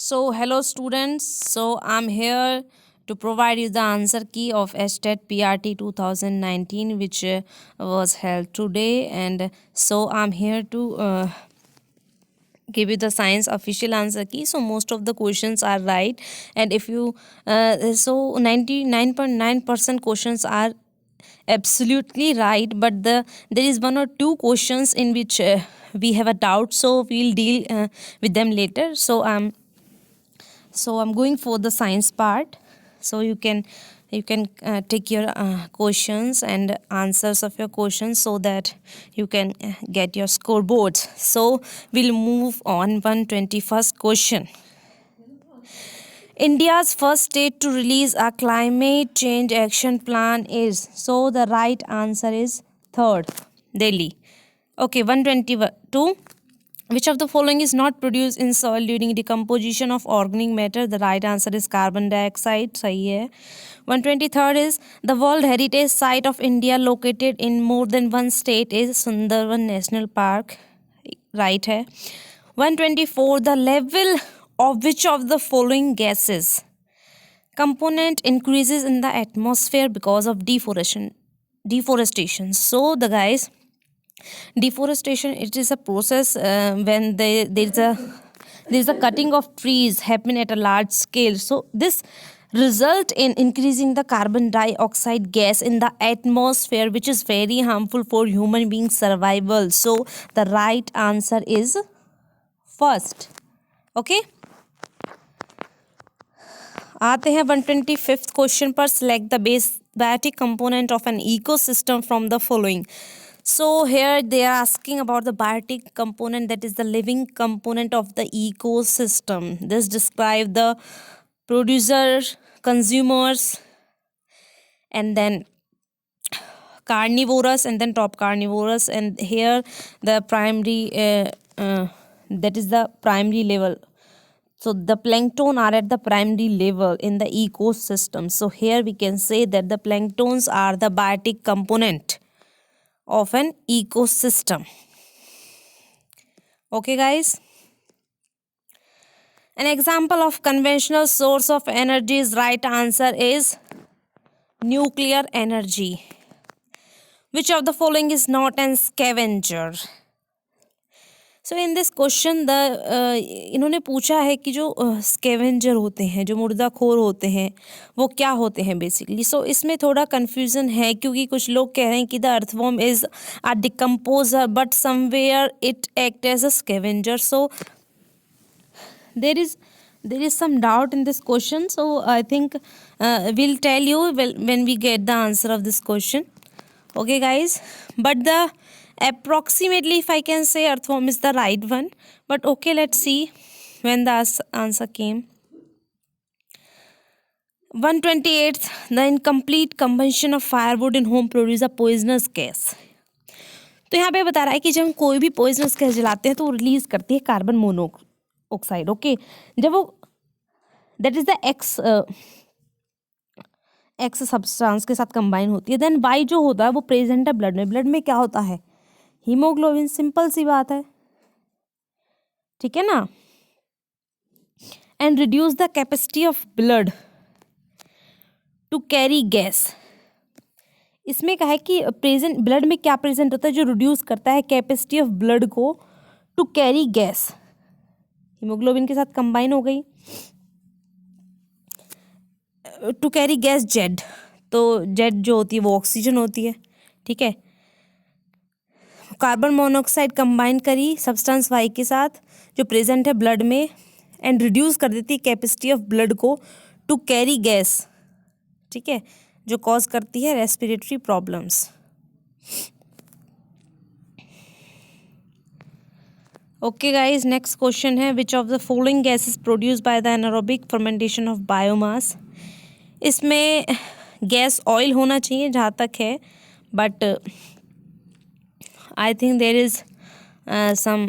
So, hello students. So, I'm here to provide you the answer key of STET PRT 2019, which was held today. And so, I'm here to give you the science official answer key. So, most of the questions are right. And if you, so 99.9% questions are absolutely right, but there is one or two questions in which we have a doubt, so we'll deal with them later. So I'm going for the science part. So you can take your questions and answers of your questions so that you can get your scoreboards. So we'll move on. 121st question. India's first state to release a climate change action plan is. So the right answer is third, Delhi. Okay, 122. Which of the following is not produced in soil during decomposition of organic matter? The right answer is carbon dioxide. सही है. 123rd is the World Heritage Site of India located in more than one state is Sundarban National Park. Right है. 124 the level of which of the following gases component increases in the atmosphere because of deforestation. So the guys, deforestation, it is a process when there's a cutting of trees happen at a large scale. So this result in increasing the carbon dioxide gas in the atmosphere, which is very harmful for human being survival. So the right answer is first. Okay, आते हैं 125th question पर. Select the biotic component of an ecosystem from the following. So here they are asking about the biotic component, that is the living component of the ecosystem. This describe the producers, consumers, and then carnivorous, and then top carnivorous, and here the primary that is the primary level. So the plankton are at the primary level in the ecosystem. So here we can say that the planktons are the biotic component of an ecosystem. Okay guys. An example of conventional source of energy's right answer is nuclear energy. Which of the following is not an scavenger? So in this question इन्होंने पूछा है कि जो scavenger होते हैं, जो मुर्दाखोर होते हैं, वो क्या होते हैं बेसिकली. सो इसमें थोड़ा कन्फ्यूज़न है क्योंकि कुछ लोग कह रहे हैं कि the earthworm is a decomposer but somewhere it act as a scavenger. So there is some doubt in this question. So I think we'll tell you when we get the answer of this question. Okay guys, but the approximately, if I can say, earthworm is the right one, but okay, let's see when the answer came. 128th, the incomplete combustion of firewood in home produce a poisonous gas. तो यहाँ पे बता रहा है कि जब हम कोई भी poisonous गैस जलाते हैं तो वो रिलीज करती है कार्बन मोनोऑक्साइड. ओके, जब वो that is the x substance के साथ कंबाइन होती है, देन वाई जो होता है वो प्रेजेंट है ब्लड में. ब्लड में क्या होता है? हीमोग्लोबिन. सिंपल सी बात है, ठीक है ना. And reduce the capacity of blood to carry gas. इसमें कहा है कि प्रेजेंट ब्लड में क्या प्रेजेंट होता है जो रिड्यूस करता है कैपेसिटी ऑफ ब्लड को टू कैरी गैस. हीमोग्लोबिन के साथ कंबाइन हो गई टू कैरी गैस जेड. तो जेड जो होती है वो ऑक्सीजन होती है, ठीक है. कार्बन मोनोऑक्साइड कंबाइन करी सब्सटेंस वाई के साथ जो प्रेजेंट है ब्लड में, एंड रिड्यूस कर देती है कैपेसिटी ऑफ ब्लड को टू कैरी गैस, ठीक है, जो कॉज करती है respiratory problems. Okay guys, next question है which of the following gases produce by the anaerobic fermentation of biomass. इसमें गैस ऑयल होना चाहिए जहाँ तक है, but I think there is some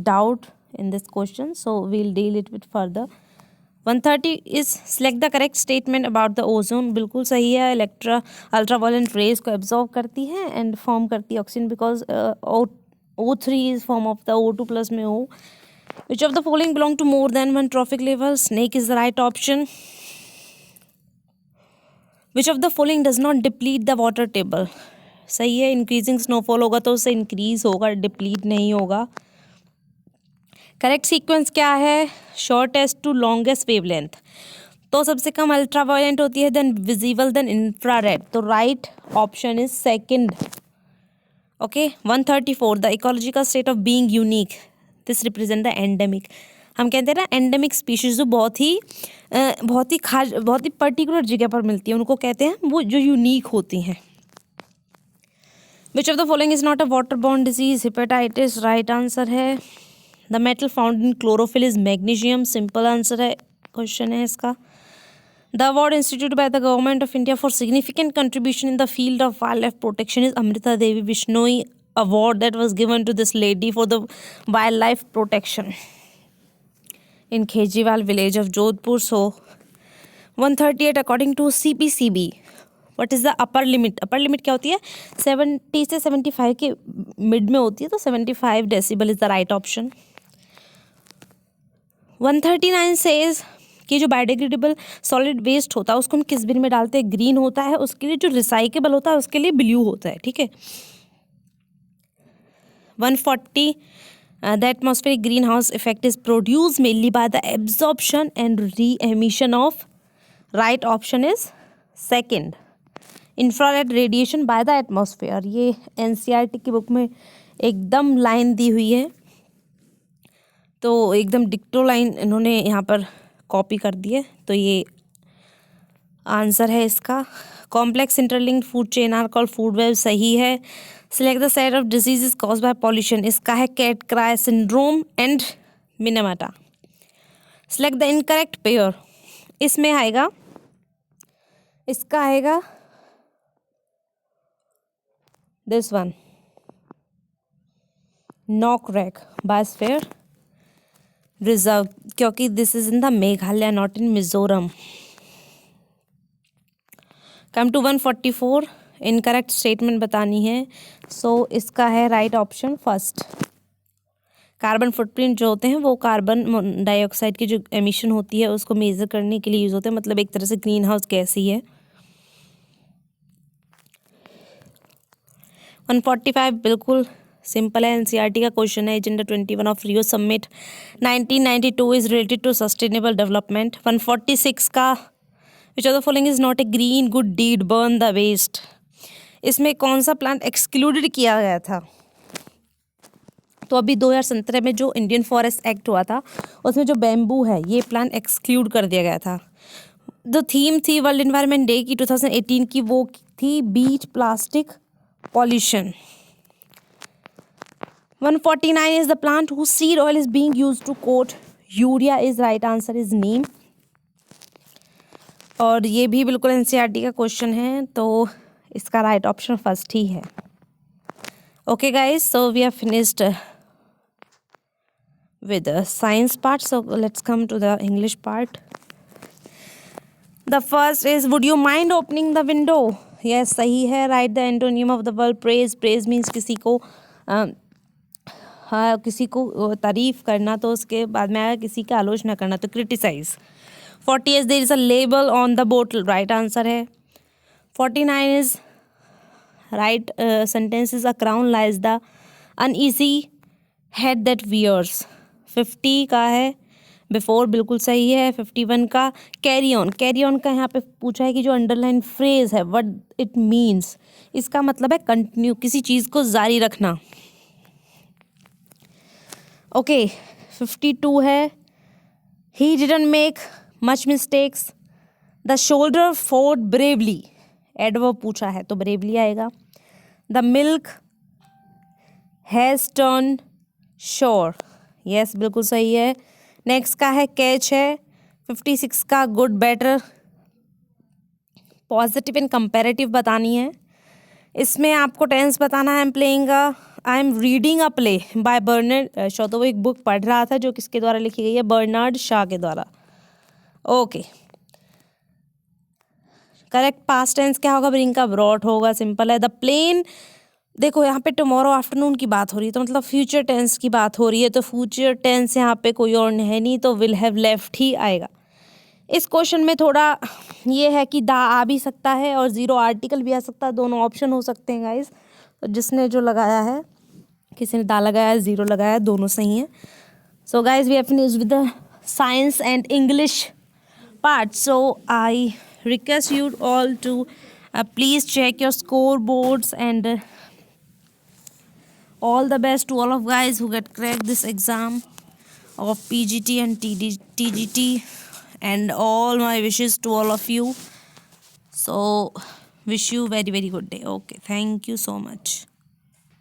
doubt in this question, so we'll deal it with further. 130 is select the correct statement about the ozone. बिल्कुल सही है. अल्ट्रावायलेंट raise को एब्जॉर्ब करती है एंड फॉर्म करती है oxygen, because O3 is form of the O2 plus में O, Which of the following belong to more than one trophic level? Snake is the right option. Which of the following does not deplete the water table? सही है, increasing snowfall होगा तो उससे increase होगा, deplete नहीं होगा. Correct sequence क्या है? Shortest to longest wavelength. तो सबसे कम अल्ट्रावायलेंट होती है, देन विजिबल, देन इंफ्रारेड. तो right option is second. Okay. 134. The ecological state of being unique. This represent the endemic. हम कहते हैं ना एंडेमिक स्पीशीज जो बहुत ही पर्टिकुलर जगह पर मिलती है, उनको कहते हैं वो जो यूनिक होती हैं. Which of the following is not a water borne disease? Hepatitis right answer है. The metal found in chlorophyll is magnesium. Simple answer है, क्वेश्चन है इसका. The award institute by the government of India for significant contribution in the field of wild life protection is Amrita Devi Bishnoi award that was given to this lady for the wildlife protection in Kejriwal village of Jodhpur. So 138 according to CPCB, what is the upper limit? upper limit क्या होती है? 70 से 75 के mid में होती है, तो 75 decibel is the right option. 139 says कि जो बायोडिग्रेडेबल सॉलिड वेस्ट होता है उसको हम किस बिन में डालते हैं? ग्रीन होता है. उसके लिए जो रिसाइकेबल होता है उसके लिए ब्लू होता है. ठीक है. 140 the atmospheric greenhouse effect is produced mainly by the absorption and re-emission of. right option is second. infrared radiation by the atmosphere. ये NCERT की बुक में एकदम लाइन दी हुई है, तो एकदम डिक्टो लाइन इन्होंने यहाँ पर कॉपी कर दी है, तो ये आंसर है इसका. Complex interlinked food chain are called food web. सही है. Select the set of diseases caused by pollution. इसका है cat cry syndrome and Minamata. Select the incorrect pair. इसमें आएगा, इसका आएगा this one, नॉकरेक बायोस्फीयर रिजर्व, क्योंकि this is in the Meghalaya, not in Mizoram. Come to 144. Incorrect statement बतानी है. सो इसका है right option first. Carbon footprint जो होते हैं वो कार्बन डाइऑक्साइड की जो एमिशन होती है उसको मेजर करने के लिए यूज़ होते हैं, मतलब एक तरह से ग्रीन हाउस गैस ही है. 145 बिल्कुल सिंपल है, एनसीईआरटी का क्वेश्चन है. Agenda 21 of Rio summit 1992 is related to sustainable development. 146 का which of the following is not a green good deed burn the waste. इसमें कौन सा प्लांट एक्सक्लूडेड किया गया था? तो अभी 2017 में जो इंडियन फॉरेस्ट एक्ट हुआ था उसमें जो बैम्बू है ये प्लांट एक्सक्लूड कर दिया गया था. जो थीम थी वर्ल्ड एनवायरनमेंट डे की 2018 की, वो थी beat plastic pollution. 149 is the plant whose seed oil is being used to coat urea is right answer is neem. और ये भी बिल्कुल एनसीईआरटी का क्वेश्चन है, तो इसका राइट ऑप्शन फर्स्ट ही है. Okay guys, so we have finished with the science part, so let's come to the English part. The first is, would you mind opening the window? Yes, सही है. write the antonym of the word praise. praise means किसी को किसी को तारीफ करना, तो उसके बाद में आया किसी की आलोचना करना, तो criticise. 40 is, there is a label on the bottle. right answer है. 49 is, right sentence is, a crown lies the uneasy head that wears. 50 का है बिफोर, बिल्कुल सही है. 51 का कैरी ऑन. कैरी ऑन का यहाँ पे पूछा है कि जो अंडरलाइन फ्रेज है व्हाट इट मीन्स. इसका मतलब है कंटिन्यू, किसी चीज़ को जारी रखना. ओके. 52 है, he didn't make much mistakes. The shoulder Ford bravely. Adverb पूछा है तो ब्रेवली आएगा. The milk has turn sure. Yes, बिल्कुल सही है. नेक्स्ट का है कैच है. 56 का good better. Positive and comparative बतानी है. इसमें आपको टेंस बताना है. I am playing I am reading a play by Bernard Shaw. तो वो एक बुक पढ़ रहा था जो किसके द्वारा लिखी गई है? बर्नार्ड शॉ के द्वारा. ओके. करेक्ट पास्ट टेंस क्या होगा? ब्रिंग का ब्रॉट होगा. सिंपल है. द प्लेन देखो यहाँ पे टुमारो आफ्टरनून की बात हो रही है, तो मतलब फ्यूचर टेंस की बात हो रही है, तो फ्यूचर टेंस यहाँ पे कोई और है नहीं, तो विल हैव लेफ्ट ही आएगा। इस क्वेश्चन में थोड़ा ये है कि दा आ भी सकता है और ज़ीरो आर्टिकल भी आ सकता है, दोनों ऑप्शन हो सकते हैं गाइस। तो जिसने जो लगाया है, किसी ने दा लगाया, ज़ीरो लगाया, दोनों सही हैं। So guys we have finished with the science and English part. So I request you all to please check your scoreboards, and all the best to all of guys who get cracked this exam of PGT and TGT, and all my wishes to all of you. So wish you very good day. Okay, thank you so much.